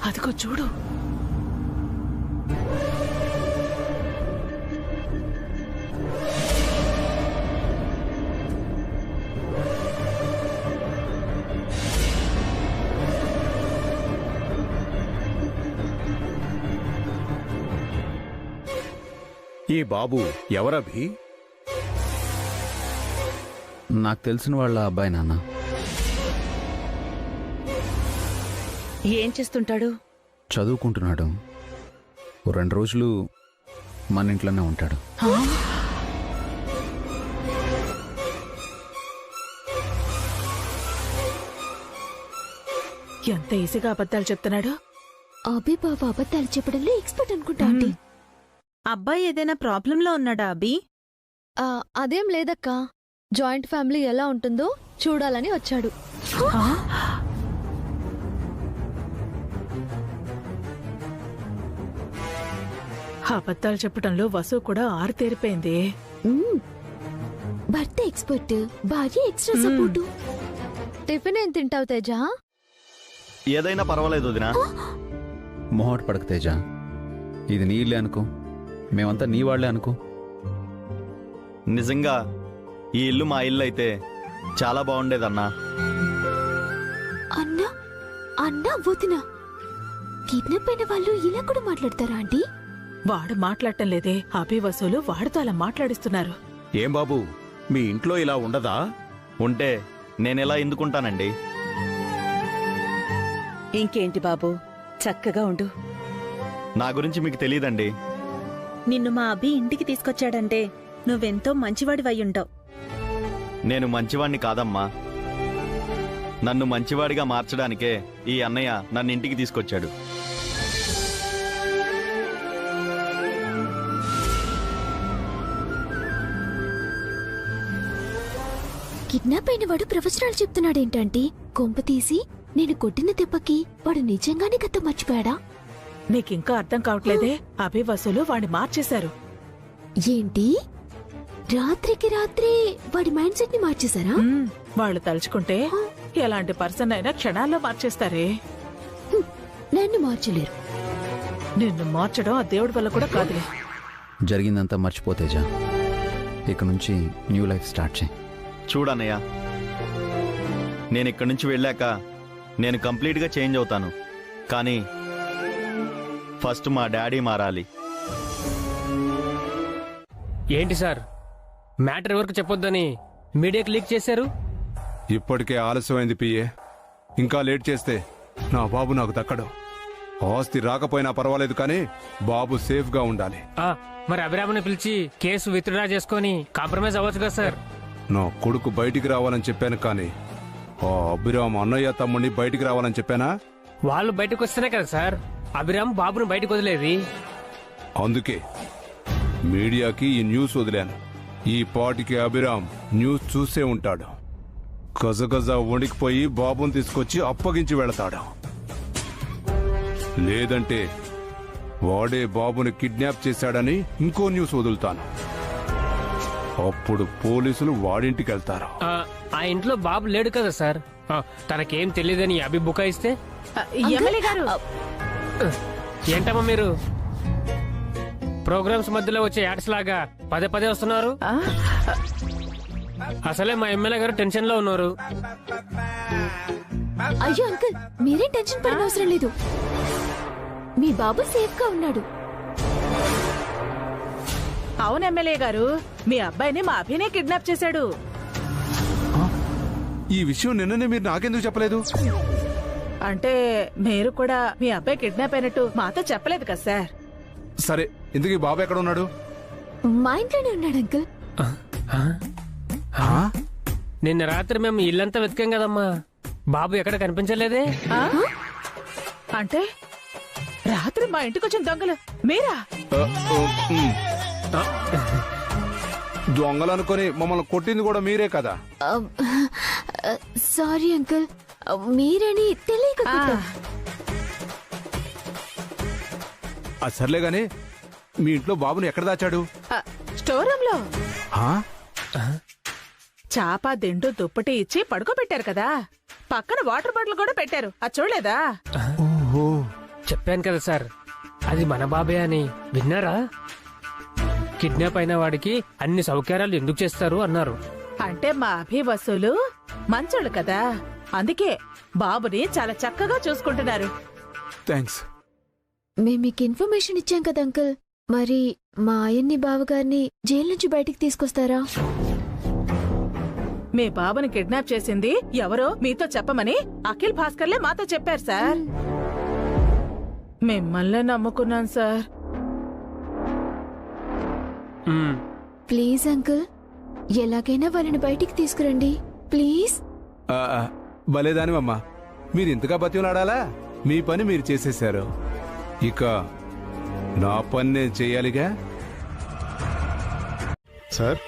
అదిగో చూడు. ఈ బాబు ఎవరభి? నాకు తెలిసిన వాళ్ళ అబ్బాయి నాన్న. ఏం చేస్తుంటాడు? చదువుకుంటున్నాడు. 2 రోజులు మన ఇంట్లోనే ఉంటాడు. ఎంత ఈజీగా అబద్ధాలు చెప్తున్నాడు. అభి బాబా అబద్ధాలు చెప్పడంలో ఎక్స్పర్ట్ అనుకుంటా ఆంటీ. అబ్బాయి ఏదైనా ప్రాబ్లంలో ఉన్నాడా అభి? అదేం లేదక్కా, జాయింట్ ఫ్యామిలీ ఎలా ఉంటుందో చూడాలని వచ్చాడు. అబద్ధాలు చెప్పడంలో వసు కూడా ఆరితేరిపోయింది. భర్త ఎక్స్పర్ట్, భార్య ఎక్స్ట్రా సపోర్టు. టిఫిన్ ఏం తింటావు తేజ? ఏదైనా పర్వాలేదు వదినా. మొహమాట పడక తేజ, ఇది నీ ఇల్లే అనుకో, మేమంతా నీ వాళ్లే అనుకో. నిజంగా ఈ ఇల్లు మా ఇల్లు అయితే చాలా బాగుండేదన్నా. అన్నా అన్నా వదినా, కిడ్నాప్ అయిన వాళ్ళు ఇలా కూడా మాట్లాడతారా ఆంటీ? వాడు మాట్లాడటం లేదే, అభి వసూలు వాడితో అలా మాట్లాడిస్తున్నారు. ఏం బాబు, మీ ఇంట్లో ఇలా ఉండదా? ఉంటే నేనెలా ఎందుకుంటానండి? ఇంకేంటి బాబు, చక్కగా ఉండు. నా గురించి మీకు తెలియదండి. నిన్ను మా అభి ఇంటికి తీసుకొచ్చాడంటే నువ్వెంతో మంచివాడివయ్యుంటావు. నేను మంచివాణ్ణి కాదమ్మా. నన్ను మంచివాడిగా మార్చడానికే ఈ అన్నయ్య నన్ను ఇంటికి తీసుకొచ్చాడు. కిడ్నాప్ అయిన వాడు ప్రవచనాలు చెప్తున్నాడేంటంటే, కొంప తీసి నేను కొట్టిన దెబ్బకి వాడు నిజంగానే గత మర్చిపోయాడా? నీకింకా అర్థం కావట్లేదే, అభి వసూలు వాడిని మార్చేశారు. ఏంటి, రాత్రికి రాత్రి వాడి మైండ్ సెట్ ని మార్చేశారా? వాళ్ళు తలుచుకుంటే ఎలాంటి పర్సన్ అయినా క్షణాల్లో మార్చేస్తారే. నన్ను మార్చలేరు. నిన్ను మార్చడం ఆ దేవుడి వల్ల కూడా కాదులే. జరిగిందంతా మర్చిపో తేజ, ఇక నుంచి న్యూ లైఫ్ స్టార్ట్ చేయి. చూడన్నయ్య, నేను ఇక్కడి నుంచి వెళ్ళాక నేను కంప్లీట్గా చేంజ్ అవుతాను. కానీ ఫస్ట్ మా డాడీ మారాలి. ఏంటి సార్, మ్యాటర్ ఎవరికి చెప్పొద్దని మీడియాకి లీక్ చేశారు? ఇప్పటికే ఆలస్యమైంది పిఏ. ఇంకా లేట్ చేస్తే నా బాబు నాకు దక్కడు. ఆస్తి రాకపోయినా పర్వాలేదు, కానీ బాబు సేఫ్ గా ఉండాలి. మరి అభిరామ్ని పిలిచి కేసు విత్డ్రా చేసుకొని కాంప్రమైజ్ అవ్వచ్చు కదా సార్? నా కొడుకు బయటికి రావాలని చెప్పాను, కానీ ఆ అభిరామ్ అన్నయ్య తమ్ముడిని బయటికి రావాలని చెప్పానా? వాళ్ళు బయటకు వస్తేనే కదా సార్ అభిరామ్ బాబును బయటకు వదిలేది. అందుకే మీడియాకి ఈ న్యూస్ వదిలాను. ఈ పాటికి అభిరామ్ న్యూస్ చూసే ఉంటాడు. గజగజ వణికిపోయి బాబుని తీసుకొచ్చి అప్పగించి వెళతాడు. లేదంటే వాడే బాబుని కిడ్నాప్ చేశాడని ఇంకో న్యూస్ వదులుతాను. అప్పుడు పోలీసులు వాడింటికి వెళ్తారు. ఆ ఇంట్లో బాబు లేడు కదా సార్, తనకేం తెలియదని అభి బుకాయిస్తే? ఎమ్మెల్యే గారు, ఏంటమ్మా మీరు ప్రోగ్రామ్స్ మధ్యలో వచ్చే యాడ్స్ లాగా పదే పదే వస్తున్నారు? అసలే మా ఎమ్మెల్యే గారు టెన్షన్ లో ఉన్నారు. అయ్యో అంకుల్, మీరే టెన్షన్ పడిన అవసరం లేదు. మీ బాబు సేఫ్ గా ఉన్నాడు. అవును ఎమ్మెల్యే గారు, మీ అబ్బాయిని మా అభినే కిడ్నాప్ చేశాడు. ఈ విషయం నిన్ననే మీరు నాకెందుకు చెప్పలేదు? అంటే మీరు కూడా మీ అబ్బాయి కిడ్నాప్ అయినట్టు మాతో చెప్పలేదు కదా సార్. సరే, ఇంతకీ బాబు ఎక్కడ ఉన్నాడు? మా ఇంట్లోనే ఉన్నాడు అంకుల్. నిన్న రాత్రి మేము ఇల్లంతా వెతికాం కదమ్మా, బాబు ఎక్కడ కనిపించలేదే. అంటే రాత్రి మా ఇంటికి వచ్చిన దొంగలు మీరా? దొంగలు అనుకుని మమ్మల్ని కొట్టింది కూడా మీరే కదా? సారీ అంకుల్, మీరని తెలియక. సర్లే గాని, మీ ఇంట్లో బాబుని ఎక్కడ దాచాడు? స్టోర్ రూమ్ లో చాప దిండు దుప్పటి ఇచ్చి పడుకోబెట్టారు కదా, పక్కన వాటర్ బాటిల్ కూడా పెట్టారు. అది చూడలేదా? ఓహో, చెప్పాను కదా సార్, అది మన బాబే అని. విన్నారా? కిడ్నాప్ అయిన వాడికి అన్ని సౌకర్యాలు ఎందుకు చేస్తారు అన్నారు. అంటే మా అభి వసూలు మంచోళ్ళు కదా, అందుకే బాబుని చాలా చక్కగా చూసుకుంటున్నారు. థ్యాంక్స్. మేము మీకు ఇన్ఫర్మేషన్ ఇచ్చాం కదా అంకుల్, మరి మా ఆయన్ని బావగారిని జైలు నుంచి బయటికి తీసుకొస్తారా? మీ బాబుని కిడ్నాప్ చేసింది ఎవరో మీతో చెప్పమని అఖిల్ భాస్కర్లే మాతో చెప్పారు సార్. మిమ్మల్నే నమ్ముకున్నాను సార్. మ్మ్. ప్లీజ్ అంకుల్, ఎలాగైనా వాళ్ళని బయటికి తీసుకురండి ప్లీజ్. భలేదానివమ్మా, మీరు ఇంతగా బతిలాడాలా? మీ పని మీరు చేసేశారు, ఇక నా పని నేను చేయాలిగా. సార్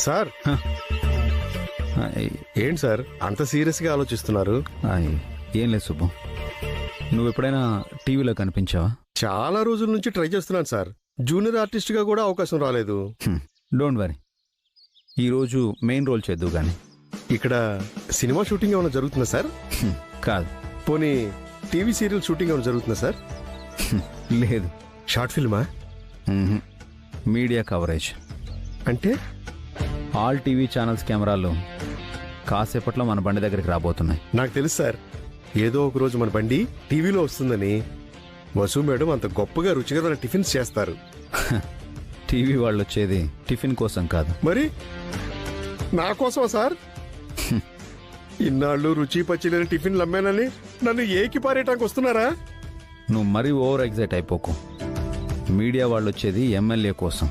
సార్ ఏంటి సార్ అంత సీరియస్ గా ఆలోచిస్తున్నారు? ఏం లేదు సుబ్బు, నువ్వు ఎప్పుడైనా టీవీలో కనిపించావా? చాలా రోజుల నుంచి ట్రై చేస్తున్నాను సార్. జూనియర్ ఆర్టిస్ట్ గా కూడా అవకాశం రాలేదు. డోంట్ వరీ, ఈరోజు మెయిన్ రోల్ చేద్దు గాని. ఇక్కడ సినిమా షూటింగ్ ఏమైనా జరుగుతుందా సార్? కాదు. పోనీ టీవీ సీరియల్ షూటింగ్ ఏమైనా జరుగుతుందా సార్? లేదు. షార్ట్ ఫిల్మా? Media coverage. అంటే ఆల్ టీవీ ఛానల్స్ కెమెరాలు కాసేపట్లో మన బండి దగ్గరికి రాబోతున్నాయి. నాకు తెలుసు సార్, ఏదో ఒక రోజు మన బండి టీవీలో వస్తుందని. వసు మేడం అంత గొప్పగా రుచికరమైన టిఫిన్స్ చేస్తారు. టీవీ వాళ్ళు వచ్చేది టిఫిన్ కోసం కాదు. మరి నా కోసమా సార్? ఇన్నాళ్ళు రుచి పచ్చి లేని టిఫిన్లు అమ్మానని నన్ను ఏకి పారేయటానికి వస్తున్నారా? నువ్వు మరీ ఓవర్ ఎగ్జైట్ అయిపోకు. మీడియా వాళ్ళు వచ్చేది ఎమ్మెల్యే కోసం.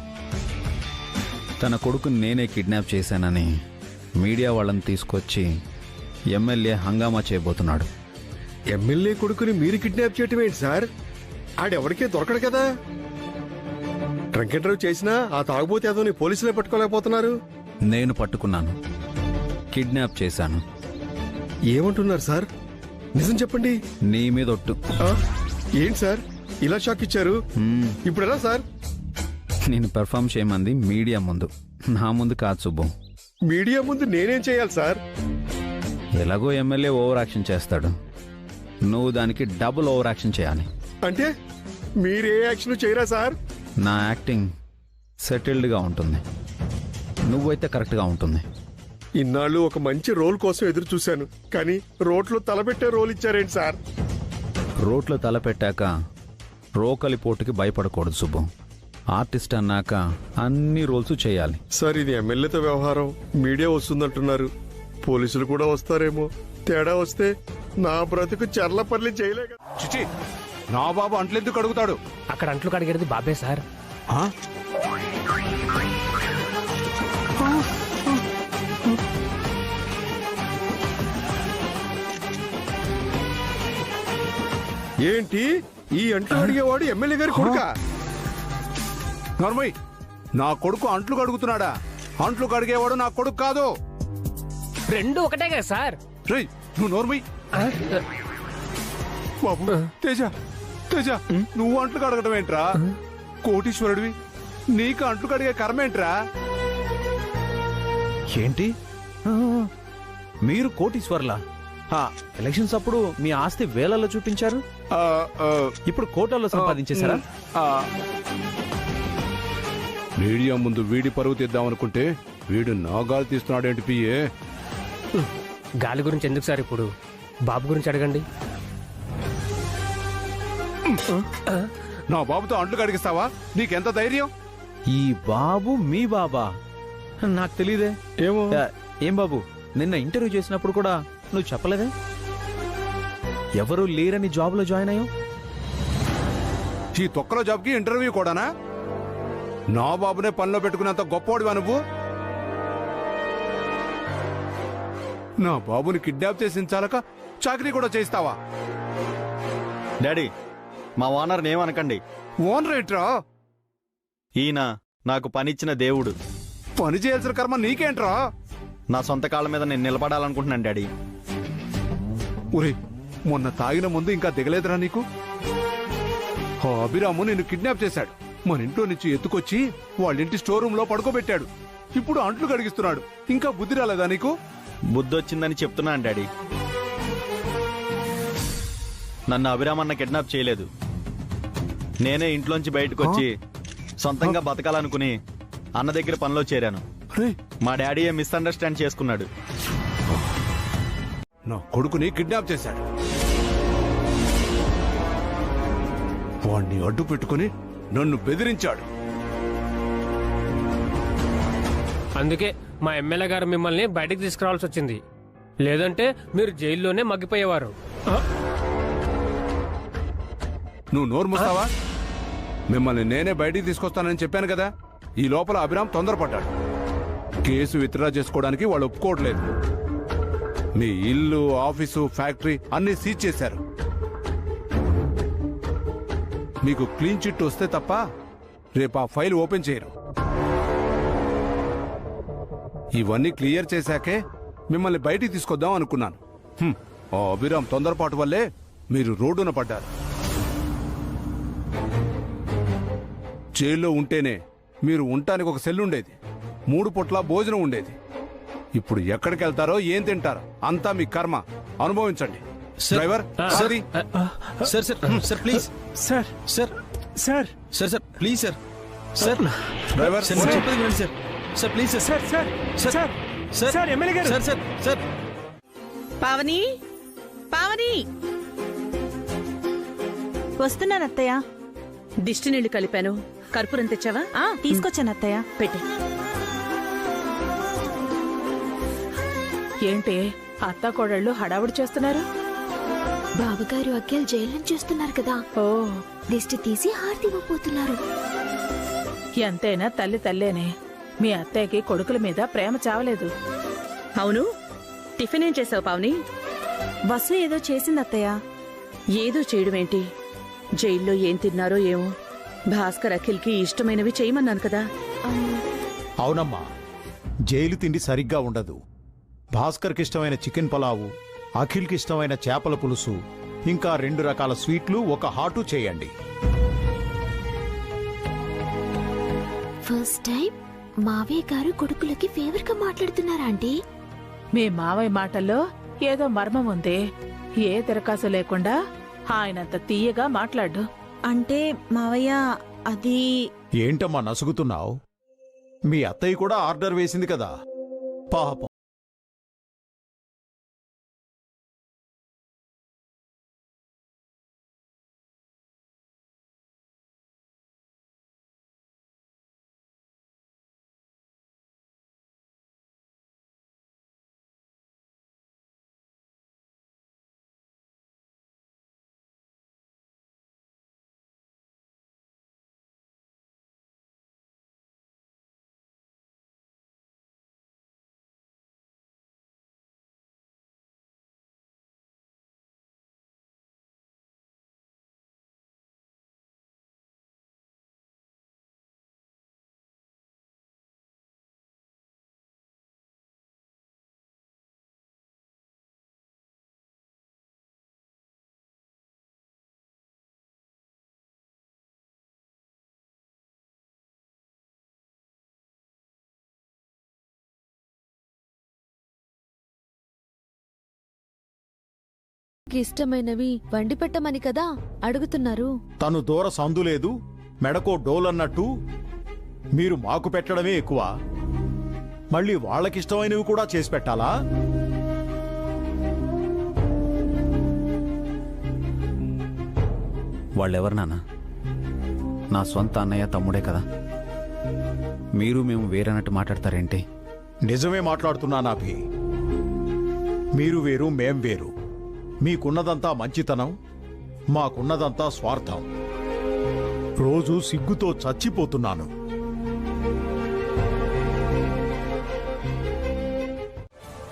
తన కొడుకుని నేనే కిడ్నాప్ చేశానని మీడియా వాళ్ళని తీసుకొచ్చి ఎమ్మెల్యే హంగామా చేయబోతున్నాడు. ఎమ్మెల్యే కొడుకుని మీరు కిడ్నాప్ చేయటం ఏంటి సార్? ఆడెవరికే దొరకడు కదా. ట్రంక్ అండ్ డ్రైవ్ చేసినా ఆ తాగుబోతే అదో పోలీసులే పట్టుకోలేకపోతున్నారు. నేను పట్టుకున్నాను, కిడ్నాప్ చేశాను. ఏమంటున్నారు సార్? నిజం చెప్పండి. నీ మీద ఒట్టు. ఏంటి సార్ ఇలా షాక్ ఇచ్చారు? ఇప్పుడు ఎలా సార్? నేను పెర్ఫామ్ చేయమంది మీడియా ముందు, నా ముందు కాదు సుబ్బు. మీడియా ముందు నేనేం చేయాలి సార్? ఎలాగో ఎమ్మెల్యే ఓవర్ యాక్షన్ చేస్తాడు, నువ్వు దానికి డబుల్ ఓవర్ యాక్షన్ చేయాలి. అంటే మీరే యాక్షన్ చేయరా సార్? నా యాక్టింగ్ సెటిల్డ్గా ఉంటుంది, నువ్వైతే కరెక్ట్గా ఉంటుంది. ఇన్నాళ్ళు ఒక మంచి రోల్ కోసం ఎదురు చూశాను, కానీ రోట్లో తలపెట్టే రోల్ ఇచ్చారేంటి సార్? రోట్లో తల పెట్టాక రోకలి పోటుకి భయపడకూడదు సుబ్బు. ఆర్టిస్ట్ అన్నాక అన్ని రోల్స్ చేయాలి. సార్ ఇది ఎమ్మెల్యేతో వ్యవహారం, మీడియా వస్తుందంటున్నారు, పోలీసులు కూడా వస్తారేమో. తేడా వస్తే నా బ్రతుకు చర్లపల్లి చేయలేక. చిచి, నా బాబు అంట్లెందుకు అడుగుతాడు? అక్కడ అంట్లు కడిగేది బాబే సార్. ఏంటి ఈ అంట్లు అడిగేవాడు ఎమ్మెల్యే గారి కొడుకా? నోర్మయ్, నా కొడుకు అంట్లు కడుగుతున్నాడా? అంట్లు కడిగేవాడు నా కొడుకు కాదు. రెండు ఒకటే కదా సార్. రేయ్, నువ్వు నోర్మయ్. బాబు తేజ, తేజ, నువ్వు అంట్లు కడగడం ఏంట్రా? కోటీశ్వరుడివి, నీకు అంట్లు కడిగే కర్మ ఏంట్రా? ఏంటి మీరు కోటీశ్వర్లా? ఎలక్షన్స్ అప్పుడు మీ ఆస్తి వేలల్లో చూపించారు, ఇప్పుడు కోట్లలో సంపాదించేశారా? మీడియా ముందు వీడి పరువు తీద్దామనుకుంటే వీడు నా గాలి తీస్తున్నాడేంటి పిఏ? గాలి గురించి ఎందుకు సార్, ఇప్పుడు బాబు గురించి అడగండి. నా బాబుతో అంట్లు కడిగిస్తావా? నీకెంత ధైర్యం? ఈ బాబు మీ బాబా? నాకు తెలీదే. ఏమో. ఏం బాబు, నిన్న ఇంటర్వ్యూ చేసినప్పుడు కూడా నువ్వు చెప్పలేదే ఎవరు లేరని జాబ్లో జాయిన్ అయ్యావు? ఈ తొక్కలో జాబ్కి ఇంటర్వ్యూ కూడానా? నా బాబునే పనిలో పెట్టుకున్నంత గొప్పవాడివా నువ్వు? నా బాబుని కిడ్నాప్ చేసిన చాలక చాకరీ కూడా చేస్తావా? డాడీ, మా ఓనర్ని ఏమనకండి. ఓనర్ ఏంట్రా? ఈయన నాకు పనిచ్చిన దేవుడు. పని చేయాల్సిన కర్మ నీకేంట్రా? నా సొంత కాళ్ళ మీద నేను నిలబడాలనుకుంటున్నాను డాడీ. ఒరే, మొన్న తాగిన ముందు ఇంకా దిగలేదురా నీకు? ఆ అభిరాము నిన్ను కిడ్నాప్ చేశాడు, మన ఇంట్లో నుంచి ఎత్తుకొచ్చి వాళ్ళింటి స్టోర్ రూమ్ లో పడుకోబెట్టాడు. ఇప్పుడు అంట్లు కడిగిస్తున్నాడు. ఇంకా బుద్ధి రాలేదా నీకు? బుద్ధొచ్చిందని చెప్తున్నాను డాడీ. నన్ను అభిరామన్న కిడ్నాప్ చేయలేదు. నేనే ఇంట్లోంచి బయటకు వచ్చి సొంతంగా బతకాలనుకుని అన్న దగ్గర పనిలో చేరాను. మా డాడీయే మిస్అండర్స్టాండ్ చేసుకున్నాడు. నా కొడుకుని కిడ్నాప్ చేశాడు. వాణ్ణి అడ్డు పెట్టుకుని నన్ను బెదిరించాడు. అందుకే మా ఎమ్మెల్యే గారు మిమ్మల్ని బయటికి తీసుకురావాల్సి వచ్చింది. లేదంటే మీరు జైల్లోనే మగ్గిపోయేవారు. నువ్వు నోరు మూస్తావా? మిమ్మల్ని నేనే బయటికి తీసుకొస్తానని చెప్పాను కదా. ఈ లోపల అభిరామ్ తొందరపడ్డాడు. కేసు విత్డ్రా చేసుకోవడానికి వాళ్ళు ఒప్పుకోవట్లేదు. మీ ఇల్లు, ఆఫీసు, ఫ్యాక్టరీ అన్ని సీజ్ చేశారు. మీకు క్లీన్ చిట్ వస్తే తప్ప రేపు ఆ ఫైల్ ఓపెన్ చేయరు. ఇవన్నీ క్లియర్ చేశాకే మిమ్మల్ని బయటికి తీసుకొద్దాం అనుకున్నాను. ఆ అభిరామ్ తొందరపాటు వల్లే మీరు రోడ్డున పడ్డారు. జైల్లో ఉంటేనే మీరు ఉండటానికి ఒక సెల్ ఉండేది, 3 పూట్ల భోజనం ఉండేది. ఇప్పుడు ఎక్కడికి వెళ్తారో, ఏం తింటారో అంతా మీ కర్మ. అనుభవించండి. Driver, sir sir sir please sir sir sir sir sir please sir sir driver, sir చెప్పేది వినండి sir. Sir please sir sir sir sir sir sir MLA గారు sir sir sir Pavani, Pavani, వస్తున్నాను అత్తయ్య. దిష్టి నీళ్లు కలిపాను. కర్పూరం తెచ్చావా? తీసుకొచ్చాను అత్తయ్య. పెట్టే. ఏంటి అత్త కోడళ్ళు హడావుడి చేస్తున్నారు? బావగారు అక్కలు జైలు నుంచి వస్తున్నారు కదా, ఓ దిష్టి తీసి హారతి ఇవ్వబోతున్నారు. ఎంతైనా తల్లి తల్లేనే. మీ అత్తయ్యకి కొడుకుల మీద ప్రేమ చావలేదు. అవును, టిఫిన్ ఏం చేసావు పావని? వసు ఏదో చేసింది అత్తయ్య. ఏదో చేయడం ఏంటి? జైల్లో ఏం తిన్నారో ఏమో. భాస్కర్ అఖిల్కి ఇష్టమైనవి చేయమన్నాను కదా. అవునమ్మా, జైలు తిండి సరిగ్గా ఉండదు. భాస్కర్కి ఇష్టమైన చికెన్ పలావు, అఖిల్కి ఇష్టమైన చేపల పులుసు, ఇంకా 2 రకాల స్వీట్లు, ఒక హాటు చేయండి. ఫస్ట్ టైం మావయ్య గారు కొడుకులకి ఫేవర్ గా మాట్లాడుతున్నారా ఆంటీ? మీ మావయ్య మాటల్లో ఏదో మర్మం ఉంది. ఏ దరఖాస్తు లేకుండా ఆయనంత తీయగా మాట్లాడు. అంటే మావయ్య అది ఏంటమ్మా నసుగుతున్నావు? మీ అత్తయ్య కూడా ఆర్డర్ వేసింది కదా, పాపం. ఇష్టమైనవి వండి పెట్టమని కదా అడుగుతున్నారు. తను దూర సందు లేదు, మెడకో డోలన్నట్టు మీరు మాకు పెట్టడమే ఎక్కువ. మళ్ళీ వాళ్ళకిష్టమైనవి కూడా చేసి పెట్టాలా? వాళ్ళెవరు నాన్న? నా సొంత అన్నయ్య, తమ్ముడే కదా. మీరు మేము వేరన్నట్టు మాట్లాడతారేంటి? నిజమే మాట్లాడుతున్నానాభి. మీరు వేరు, మేం వేరు. మీకున్నదంతా మంచితనం, మాకున్నదంతా స్వార్థం. రోజు సిగ్గుతో చచ్చిపోతున్నాను.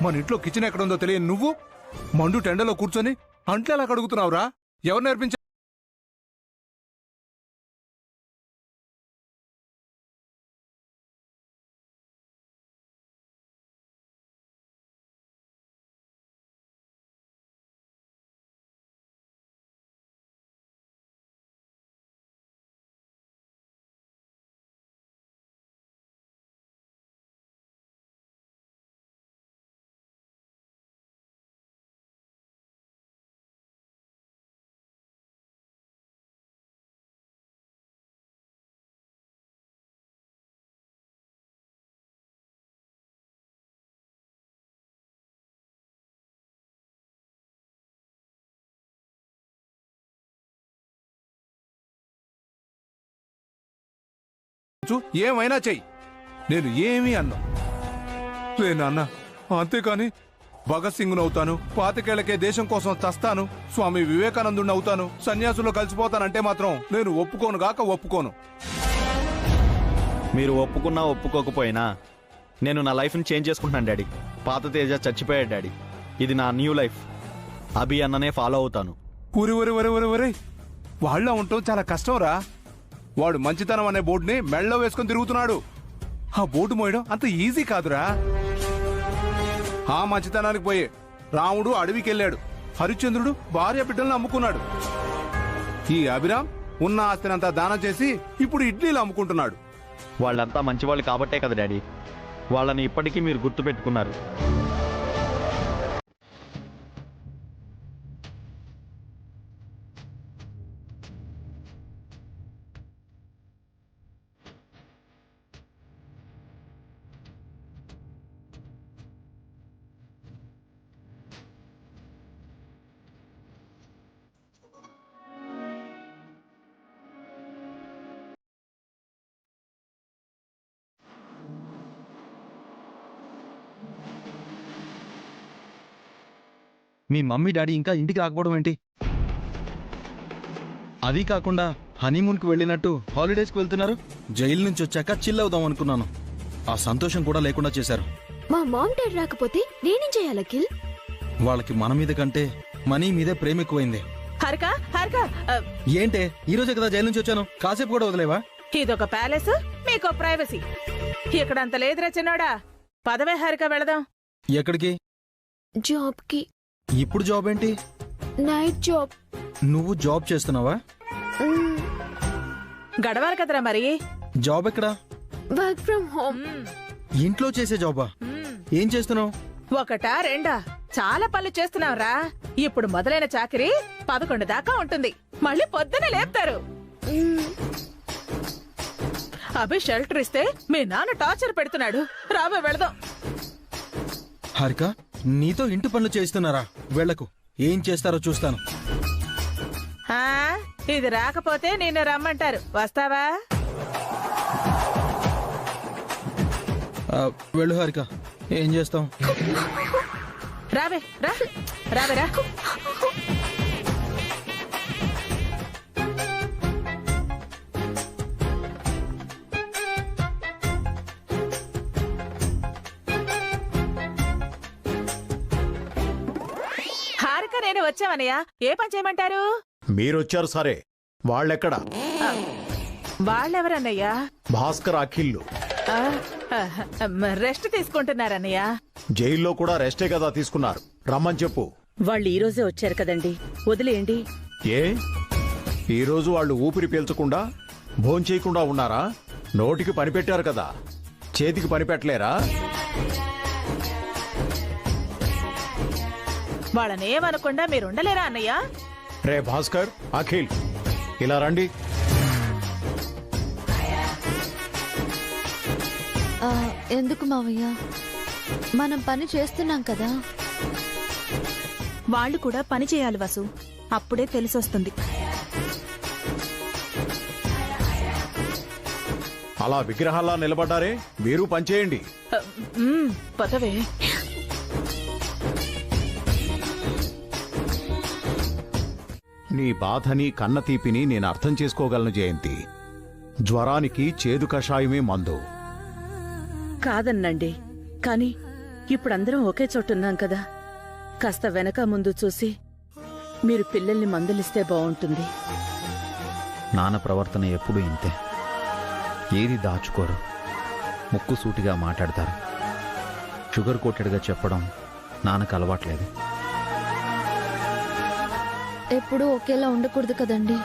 మన ఇంట్లో కిచెన్ ఎక్కడుందో తెలియని నువ్వు మండు టెండలో కూర్చొని అంట్లు ఎలా కడుగుతున్నావురా? ఎవరు నేర్పించారు? ఏమైనా చెయ్యి, నేను ఏమీ అన్నా లే నాన్న. అంతేకాని భగత్ సింగ్ అవుతాను, పాతికేళ్లకే దేశం కోసం చస్తాను, స్వామి వివేకానందుని అవుతాను, సన్యాసులో కలిసిపోతానంటే మాత్రం నేను ఒప్పుకోను గాక ఒప్పుకోను. మీరు ఒప్పుకున్నా ఒప్పుకోకపోయినా నేను నా లైఫ్ని చేంజ్ చేసుకుంటున్నాను డాడీ. పాత తేజ చచ్చిపోయాడు డాడీ. ఇది నా న్యూ లైఫ్. అభి అన్ననే ఫాలో అవుతాను. ఊరి ఊరి ఊరి ఊరి ఊరి వాళ్ళ ఉండటం చాలా కష్టం రా. వాడు మంచితనం అనే బోర్డుని మెళ్ళలో వేసుకొని తిరుగుతున్నాడు. ఆ బోర్డు మోయడం అంత ఈజీ కాదురా. ఆ మంచితనానికి పోయే రాముడు అడవికి వెళ్ళాడు, హరిశ్చంద్రుడు భార్య బిడ్డలను అమ్ముకున్నాడు. ఈ అభిరామ్ ఉన్న ఆస్తినంతా దానం చేసి ఇప్పుడు ఇడ్లీలు అమ్ముకుంటున్నాడు. వాళ్ళంతా మంచివాళ్ళు కాబట్టే కదా డాడీ వాళ్ళని ఇప్పటికీ మీరు గుర్తుపెట్టుకున్నారు. మీ మమ్మీ డాడీ ఇంకా ఇంటికి రాకపోవడం ఏంటి? అది కాకుండా హనీమూన్కి వెళ్ళినట్టు హాలిడేస్కి వెళ్తున్నారు. జైలు నుంచి వచ్చాక చిల్ అవుదాం అనుకున్నాను. ఆ సంతోషం కూడా లేకుండా చేశారు. మా మామ్ డాడీ రాకపోతే నేనేం చేయాలి అఖిల్? వాళ్ళకి మన మీద కంటే మనీ మీదే ప్రేమ ఎక్కువైంది. హారిక హారిక ఏంటే ఈ రోజే కదా జైలు నుంచి వచ్చాను, కాసేపు కూడా వదిలేవా? ఇదొక ప్యాలెస్, మీకో ప్రైవసీ. ఇక్కడ అంత లేదురా చిన్నోడా. పదవే హారిక, వెళదాం. ఎక్కడికి? జాబ్ కి. ఇప్పుడు జాబ్ ఏంటి? Night job. నువ్వు జాబ్ చేస్తున్నావా? గడవాలి కదరా మరి. జాబ్ ఎక్కడా? Work from home. ఇంట్లో చేసే జాబా? ఏం చేస్తున్నావు? ఒకటా రెండా చాలా పనులు చేస్తున్నావురా. ఇప్పుడు మొదలైన చాకరీ 11 దాకా ఉంటుంది. మళ్ళీ పొద్దునే లేపుతారు. అభి షెల్టర్ ఇస్తే మీ నాన్న టార్చర్ పెడుతున్నాడు. రాబో వెళదాం. హారిక, నీతో ఇంటి పనులు చేయిస్తున్నారా? వెళ్లకు, ఏం చేస్తారో చూస్తాను. ఇది రాకపోతే నిన్ను రమ్మంటారు. వస్తావా? వెళ్ళు హారిక, ఏం చేస్తాం? రావే రా, రావే రా. హారిక నేను వచ్చావనయ్యా. ఏ పని చేయమంటారు? మీరొచ్చారు సరే, వాళ్ళెక్కడా? వాళ్ళెవరన్నయ్యా? భాస్కర్, అఖిల్లు రెస్ట్ తీసుకుంటున్నారన్నయ్య. జైల్లో కూడా రెస్టే కదా తీసుకున్నారు. రమ్మని చెప్పు. వాళ్ళు ఈ రోజే వచ్చారు కదండి, వదిలేయండి. ఏ ఈరోజు వాళ్ళు ఊపిరి పీల్చకుండా భోంచేయకుండా ఉన్నారా? నోటికి పని పెట్టారు కదా, చేతికి పని పెట్టలేరా? వాళ్ళనేమనకుండా మీరుండలేరా అన్నయ్య? రే భాస్కర్, అఖిల్, ఇలా రండి. ఎందుకు మావయ్య? మనం పని చేస్తున్నాం కదా. వాళ్ళు కూడా పని చేయాలి వసు, అప్పుడే తెలిసొస్తుంది. అలా విగ్రహాల్లా నిలబడ్డారే, మీరు పనిచేయండి. పదవే. నీ బాధని కన్నతీపిని నేను అర్థం చేసుకోగలను జయంతి. జ్వరానికి చేదు కషాయమే మందు. కాదన్నండి, కాని ఇప్పుడందరం ఒకే చోటున్నాం కదా. కాస్త వెనక ముందు చూసి మీరు పిల్లల్ని మందలిస్తే బావుంటుంది. నాన్న ప్రవర్తన ఎప్పుడూ ఇంతే. ఏది దాచుకోరు, ముక్కు సూటిగా మాట్లాడతారు. షుగర్ కోటెడ్గా చెప్పడం నాన్నకు అలవాట్లేదు. ఎప్పుడూ ఒకేలా ఉండకూడదు కదండి.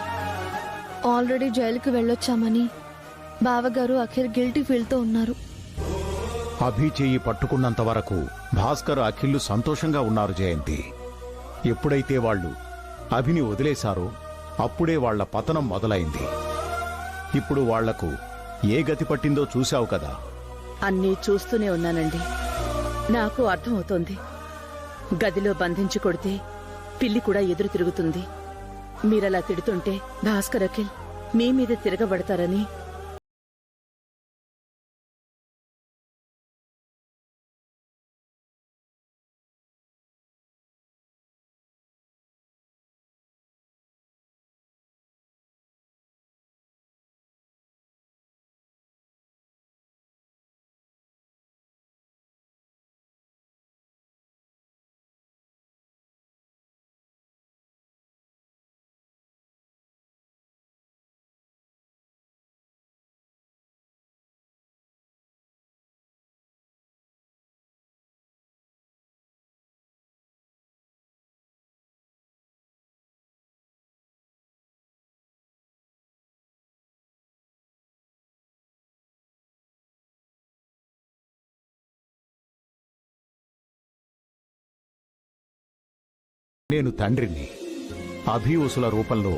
ఆల్రెడీ జైలుకి వెళ్ళొచ్చామని బావగారు అఖిల్ గిల్టీ ఫీల్తో ఉన్నారు. అభి చెయ్యి పట్టుకున్నంత వరకు భాస్కర్, అఖిల్లు సంతోషంగా ఉన్నారు జయంతి. ఎప్పుడైతే వాళ్ళు అభిని వదిలేశారో అప్పుడే వాళ్ల పతనం మొదలైంది. ఇప్పుడు వాళ్లకు ఏ గతి పట్టిందో చూశావు కదా. అన్నీ చూస్తూనే ఉన్నానండి. నాకు అర్థమవుతోంది. గదిలో బంధించి కొడితే పిల్లి కూడా ఎదురు తిరుగుతుంది. మీరలా తిడుతుంటే భాస్కర్, అఖిల్ మీ మీద తిరగబడతారని నేను తండ్రిని. అభివసుల రూపంలో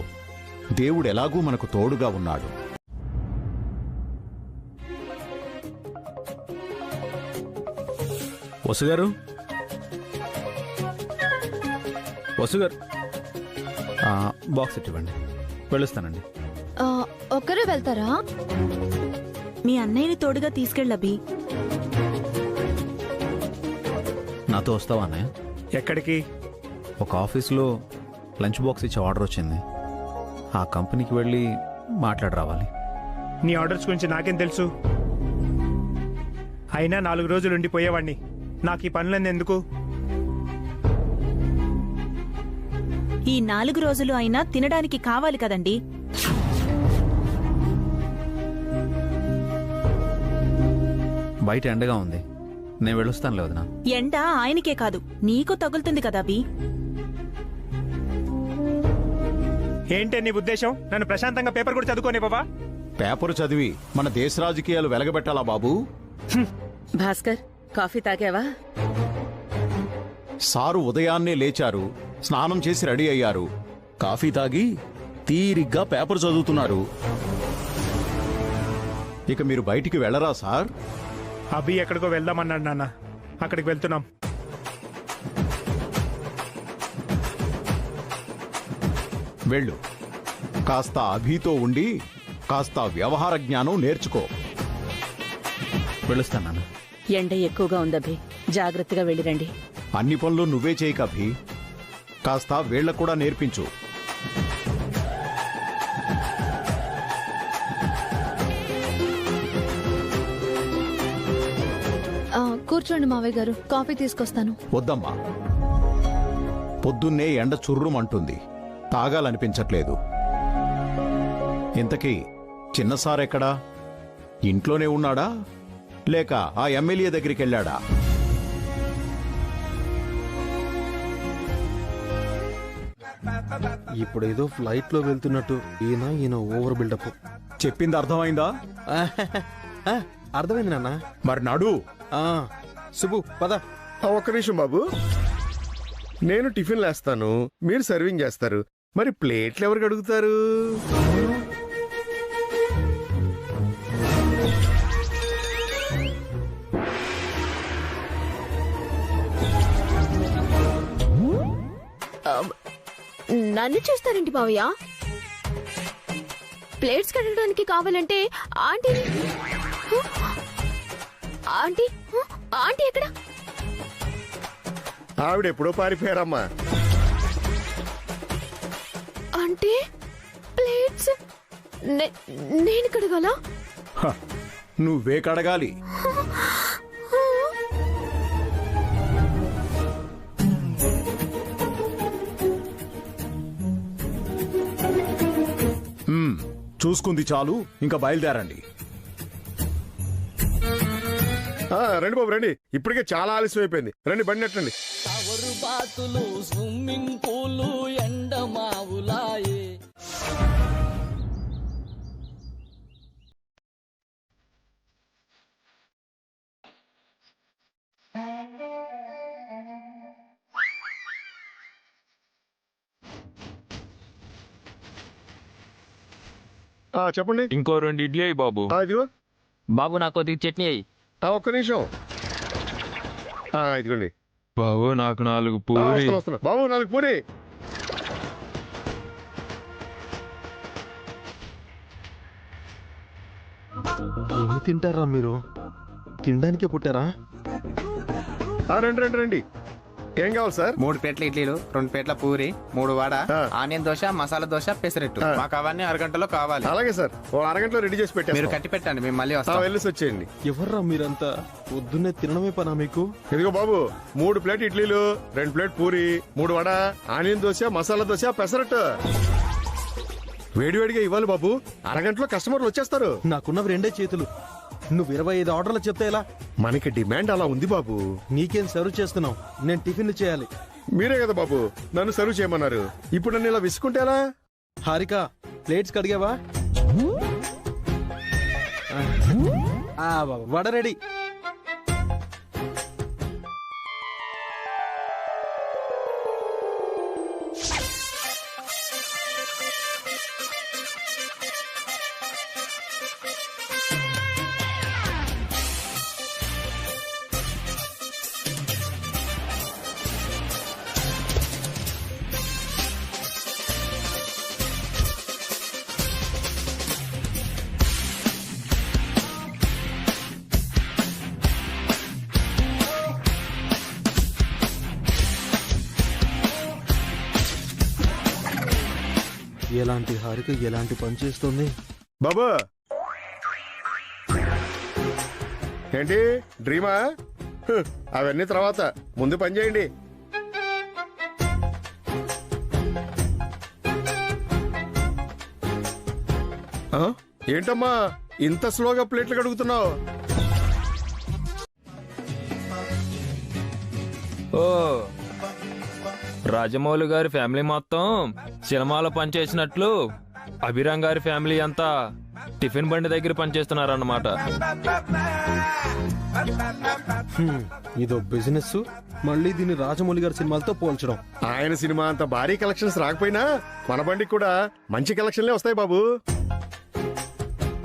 దేవుడెలాగూ మనకు తోడుగా ఉన్నాడు. వసుగారు, వసుగారు, బాక్స్ ఇవ్వండి, వెళ్ళొస్తానండి. ఒక్కరే వెళ్తారా? మీ అన్నయ్యని తోడుగా తీసుకెళ్ళబి. నాతో వస్తావా అన్నయ్య? ఎక్కడికి? ఒక ఆఫీస్లో లంచ్ బాక్స్ ఇచ్చే ఆర్డర్ వచ్చింది. ఆ కంపెనీకి వెళ్ళి మాట్లాడి రావాలి. నీ ఆర్డర్స్ గురించి నాకేం తెలుసు? అయినా 4 రోజులు ఉండిపోయేవాడిని. నాకు ఈ పనులన్నీ ఎందుకు? ఈ 4 రోజులు అయినా తినడానికి కావాలి కదండి. బయట ఎండగా ఉంది, నేను వెళ్ళొస్తానులే వదినా. ఎండ ఆయనకే కాదు నీకు తగులుతుంది కదా బి. ఏంటే నీ ఉద్దేశం? నన్ను ప్రశాంతంగా పేపర్ కూడా చదువుకోనే బాబా? పేపరు చదివి మన దేశ రాజకీయాలు వెలగబెట్టాలా బాబూ? భాస్కర్, కాఫీ తాగావా? సారు ఉదయాన్నే లేచారు, స్నానం చేసి రెడీ అయ్యారు, కాఫీ తాగి తీరిగ్గా పేపర్ చదువుతున్నారు. ఇక మీరు బయటికి వెళ్ళరా సార్? అభి ఎక్కడికో వెళ్దామన్నాడు నాన్న, అక్కడికి వెళ్తున్నాం. వెళ్ళు. కాస్త అభితో ఉండి కాస్త వ్యవహార జ్ఞానం నేర్చుకో. వెళ్ళొస్తాను. ఎండ ఎక్కువగా ఉందభి, జాగ్రత్తగా వెళ్ళిరండి. అన్ని పనులు నువ్వే చేయక అభి, కాస్త వీళ్ళకు కూడా నేర్పించు. కూర్చోండి మావయ్య గారు, కాఫీ తీసుకొస్తాను. వద్దమ్మా, పొద్దున్నే ఎండ చుర్రుమంటుంది, తాగాలనిపించట్లేదు. ఇంతకీ చిన్నసారెక్కడా? ఇంట్లోనే ఉన్నాడా లేక ఆ ఎమ్మెల్యే దగ్గరికి వెళ్ళాడా? ఇప్పుడు ఏదో ఫ్లైట్ లో వెళ్తున్నట్టు ఈయన ఓవర్ బిల్డప్. చెప్పింది అర్థమైందా? అర్థమైంది నాన్న. మరి నడు. శుభు పద. ఒక్క నిమిషం బాబు, నేను టిఫిన్ లేస్తాను, మీరు సర్వింగ్ చేస్తారు. మరి ప్లేట్లు ఎవరికి అడుగుతారు? నన్ను చూస్తారేంటి మావయ్య? ప్లేట్స్ కడగడానికి కావాలంటే ఆంటీ ఆంటీ ఆంటీ ఎక్కడ? ఆవిడెప్పుడో పారిపోయారమ్మా. అంటే ప్లేట్స్ నేను కడగాలా? నువ్వే కడగాలి. చూసుకుంది చాలు, ఇంకా బయలుదేరండి. రండి బాబు రండి, ఇప్పటికే చాలా ఆలస్యం అయిపోయింది. రండి బండి నెట్టండి. Swimming pool ఎండమావులాయే. చెప్పండి. ఇంకో 2 ఇడ్లీ అయ్యి బాబు. ఇదిగో బాబు నాకు కొద్దిగా చట్నీ అయ్యి. ఒక్క నిమిషం. ఇదిగోండి బాబు నాకు 4 పూరి. బాబు 4 పూరి. ఏమి తింటారా మీరు? తినడానికే పుట్టారా? రండి రండి రండి. ఏం కావాలి సార్? 3 ప్లేట్ల ఇడ్లీలు, 2 ప్లేట్ల పూరి, 3 వడ, ఆనియన్ దోశ, మసాలా దోశ, పెసరెట్టు. మాకు అవన్నీ అరగంటలో కావాలి. అలాగే సార్, అరగంటలో రెడీ చేసి పెట్టారు. మీరు కట్టి పెట్టండి, మేము మళ్ళీ వస్తాం. వెళ్ళేసి వచ్చేయండి. ఎవర్రా మీరంతా? పొద్దున్నే తినడమే పనా మీకు? ఇదిగో బాబు 3 ప్లేట్ ఇడ్లీలు, 2 ప్లేట్ పూరి, 3 వడ, ఆనియన్ దోశ, మసాలా దోశ, పెసరట్టు. వేడివేడిగా ఇవ్వాలి బాబు, అరగంటలో కస్టమర్లు వచ్చేస్తారు. నాకున్నవి 2 చేతులు. నువ్వు 25 ఆర్డర్లు చెప్తే ఎలా? మనకి డిమాండ్ అలా ఉంది బాబు. నీకేం సర్వ్ చేస్తున్నావు? నేను టిఫిన్ చేయాలి. మీరే కదా బాబు నన్ను సర్వ్ చేయమన్నారు. ఇప్పుడు నన్ను ఇలా విసుకుంటే ఎలా? హారిక, ప్లేట్స్ కడిగావా? వడ రెడీ. ఎలాంటి హారిక ఎలాంటి పని చేస్తుంది? బాబు ఏంటి డ్రీమా? అవన్నీ తర్వాత, ముందు పని చేయండి. ఏంటమ్మా ఇంత స్లోగా ప్లేట్లు కడుగుతున్నావు? ఓ రాజమౌళి గారి ఫ్యామిలీ మొత్తం సినిమాలో పనిచేసినట్లు అభిరామ్ గారి ఫ్యామిలీ అంతా టిఫిన్ బండి దగ్గర పనిచేస్తున్నారన్నమాట. ఇదో బిజినెస్, మళ్ళీ దీన్ని రాజమౌళి గారి సినిమాలతో పోల్చడం. ఆయన సినిమా అంత భారీ కలెక్షన్స్ రాకపోయినా మన బండికి కూడా మంచి కలెక్షన్లే వస్తాయి బాబు.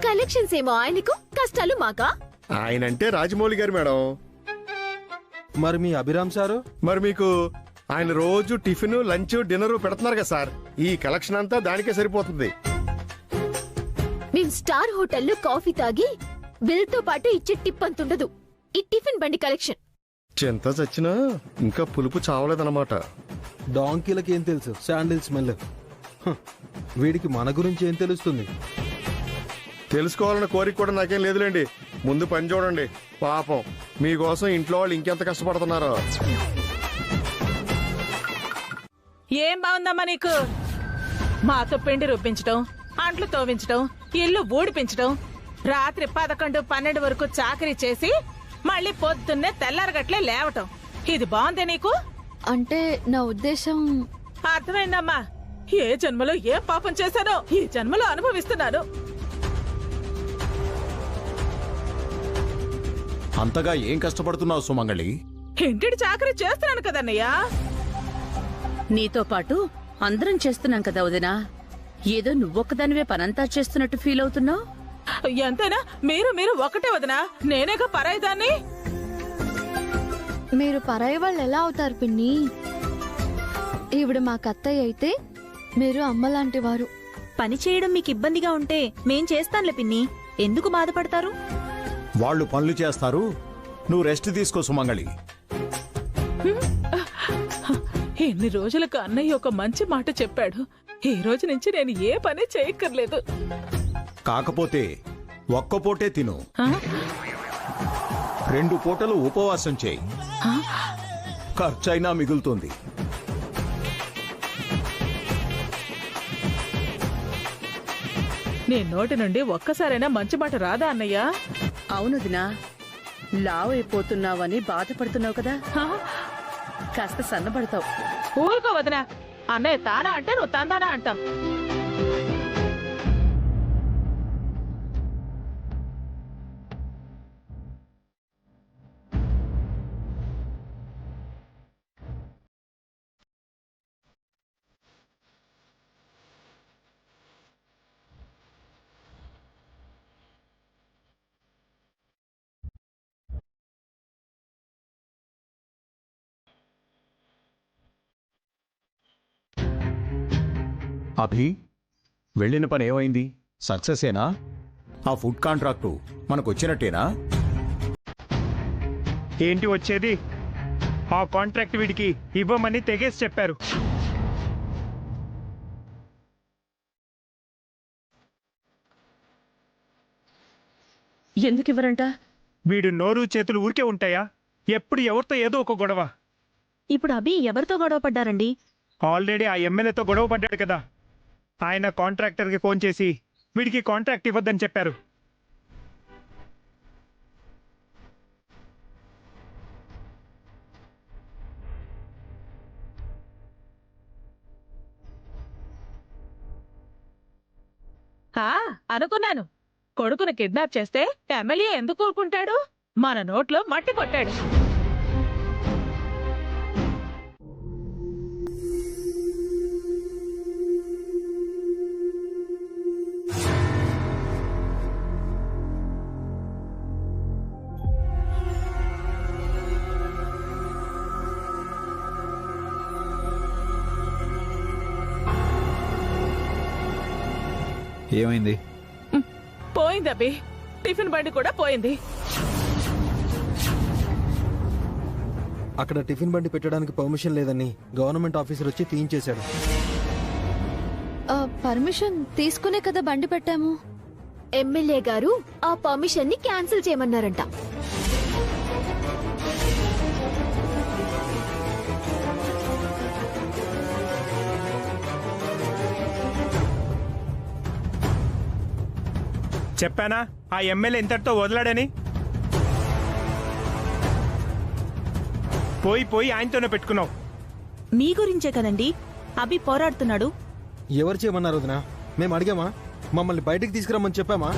కలెక్షన్స్ ఏమో ఆయనకు, కష్టాలు మాకా? ఆయనంటే రాజమౌళి గారు మేడం. మరి మీ అభిరామ్ సారు? మరి మీకు ఆయన రోజు టిఫిన్, లంచ్, డిన్నర్ పెడుతున్నారు కదా సార్. ఈ కలెక్షన్ అంతా దానికే సరిపోతుంది. మేం స్టార్ హోటల్లో కాఫీ తాగి బిల్ తో పాటు ఇచ్చే టిప్ అంతుండదు. ఈ టిఫిన్ బండి కలెక్షన్ చెంత చచ్చినా ఇంకా పులుపు చావలేదన్నమాట. డాంకీలకి ఏం తెలుసు శాండిల్ స్మెల్? వీడికి మన గురించి ఏం తెలుస్తుంది? తెలుసుకోవాలన్న కోరిక కూడా నాకేం లేదులేండి. ముందు పని చూడండి. పాపం మీకోసం ఇంట్లో వాళ్ళు ఇంకెంత కష్టపడుతున్నారో. ఏం బాగుందమ్మా నీకు? మాతో పిండి రుబ్బించడం, అంట్లు తోవించడం, ఇల్లు ఊడిపించడం, రాత్రి 11, 12 వరకు చాకరీ చేసి మళ్ళీ పొద్దున్నే తెల్లారగట్లే లేవటం. ఇది బాగుందే నీకు? అంటే నా ఉద్దేశం. అర్థమైందమ్మా. ఏ జన్మలో ఏ పాపం చేశానో ఈ జన్మలో అనుభవిస్తున్నాను. అంతగా ఏం కష్టపడుతున్నావు సుమంగళి? ఇంటిడి చాకరీ చేస్తున్నాను కదన్నయ్యా. నీతో పాటు అందరం చేస్తున్నాం కదా వదినా. ఏదో నువ్వొక్కదానివే పనంతా చేస్తున్నట్టు ఫీల్ అవుతున్నావు. ఎంతైనా మీరు ఒకటే వదినా. నేనేగా పరాయిదాన్ని. మీరు పరాయి వాళ్ళు ఎలా అవుతారు పిన్ని? ఈవిడ మా కత్తయ్య అయితే మీరు అమ్మలాంటి వారు. పని చేయడం మీకు ఇబ్బందిగా ఉంటే మేం చేస్తాంలే పిన్ని, ఎందుకు బాధపడతారు? వాళ్ళు పనులు చేస్తారు, నువ్వు రెస్ట్ తీసుకో సుమంగళి. ఎన్ని రోజులకు అన్నయ్య ఒక మంచి మాట చెప్పాడు. ఈ రోజు నుంచి నేను ఏ పని చేయక్కర్లేదు. కాకపోతే ఒక్క పూటే తిను, 2 పూటలు ఉపవాసం చేయి. ఖర్చైనా మిగులుతుంది. నీ నోటి నుండి ఒక్కసారైనా మంచి మాట రాదా అన్నయ్య? అవునుదినా, లావు అయిపోతున్నావని బాధపడుతున్నావు కదా, కాస్త సన్నబడతావు. ఊరుకో వదినా. అన్నయ్య తానా అంటే నువ్వు తందానా అంటావు. అభి, వెళ్ళిన పని ఏమైంది? సక్సెసేనా? ఆ ఫుడ్ కాంట్రాక్టు మనకొచ్చినట్టేనా? ఏంటి వచ్చేది? ఆ కాంట్రాక్ట్ వీడికి ఇవ్వమని తెగేసి చెప్పారు. ఎందుకు ఇవ్వరంట? వీడు నోరు చేతులు ఊరికే ఉంటాయా? ఎప్పుడు ఎవరితో ఏదో ఒక గొడవ. ఇప్పుడు అభి ఎవరితో గొడవ పడ్డారండి? ఆల్రెడీ ఆ ఎమ్మెల్యేతో గొడవ పడ్డాడు కదా. ఆయన కాంట్రాక్టర్కి ఫోన్ చేసి వీడికి కాంట్రాక్ట్ ఇవ్వద్దని చెప్పారు. అనుకున్నాను. కొడుకును కిడ్నాప్ చేస్తే ఎమ్మెల్యే ఎందుకు ఊరుకుంటాడు? మన నోట్లో మట్టి కొట్టాడు. ఏమైంది? పోయింది అభి. టిఫిన్ బండి కూడా పోయింది. అక్కడ టిఫిన్ బండి పెట్టడానికి పర్మిషన్ లేదని గవర్నమెంట్ ఆఫీసర్ వచ్చి తీయించేశాడు. పర్మిషన్ తీసుకునే కదా బండి పెట్టాము. ఎమ్మెల్యే గారు ఆ పర్మిషన్ ని క్యాన్సిల్ చేయమన్నారంట. చెప్పానా ఆ ఎమ్మెల్యే ఇంతటితో వదలాడని? పోయి ఆయనతోనే పెట్టుకున్నావు. మీ గురించే కదండి అభి పోరాడుతున్నాడు. ఎవరు చేయమన్నారు వదినా? మేము అడిగామా? మమ్మల్ని బయటికి తీసుకురమ్మని చెప్పామా?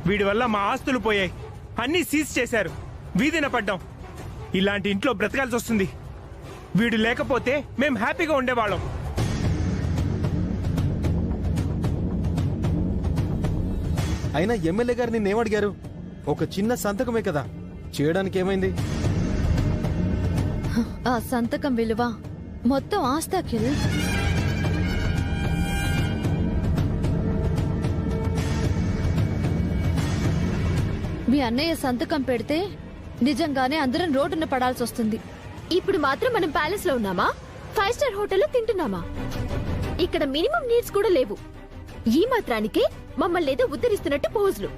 వీడి వల్ల మా ఆస్తులు పోయాయి, అన్నీ సీజ్ చేశారు, వీధిన పడ్డాం. ఇలాంటి ఇంట్లో బ్రతకాల్సి వస్తుంది. వీడు లేకపోతే మేం హ్యాపీగా ఉండేవాళ్ళం. అయినా ఎమ్మెల్యే గారు నిన్నేమడిగారు? ఒక చిన్న సంతకమే కదా, చేయడానికి ఏమైంది? ఆ సంతకం విలువ మొత్తం ఆస్తి అఖిల్. మీ అన్నయ్య సంతకం పెడితే నిజంగానే అందరం రోడ్డున పడాల్సి వస్తుంది. ఇప్పుడు మాత్రం మనం ప్యాలెస్ లో ఉన్నామా? 5 స్టార్ హోటల్లో తింటున్నామా? ఇక్కడ మినిమం నీడ్స్ కూడా లేవు. ఈ మాత్రానికే మమ్మల్ని ఏదో ఉద్ధరిస్తున్నట్టు పోజులు.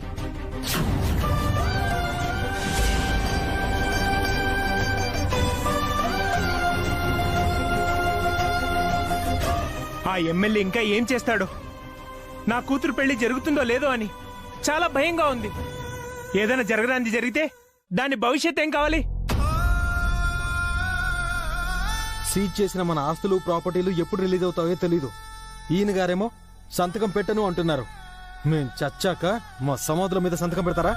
ఆ ఎమ్మెల్యే ఇంకా ఏం చేస్తాడో? నా కూతురు పెళ్లి జరుగుతుందో లేదో అని చాలా భయంగా ఉంది. ఏదైనా జరగడానికి జరిగితే దాని భవిష్యత్ ఏం కావాలి? సీజ్ చేసిన మన ఆస్తులు ప్రాపర్టీలు ఎప్పుడు రిలీజ్ అవుతాయో తెలీదు. ఈయన గారేమో సంతకం పెట్టను అంటున్నారు. మేం చచ్చాక మా సమాధుల మీద సంతకం పెడతారా?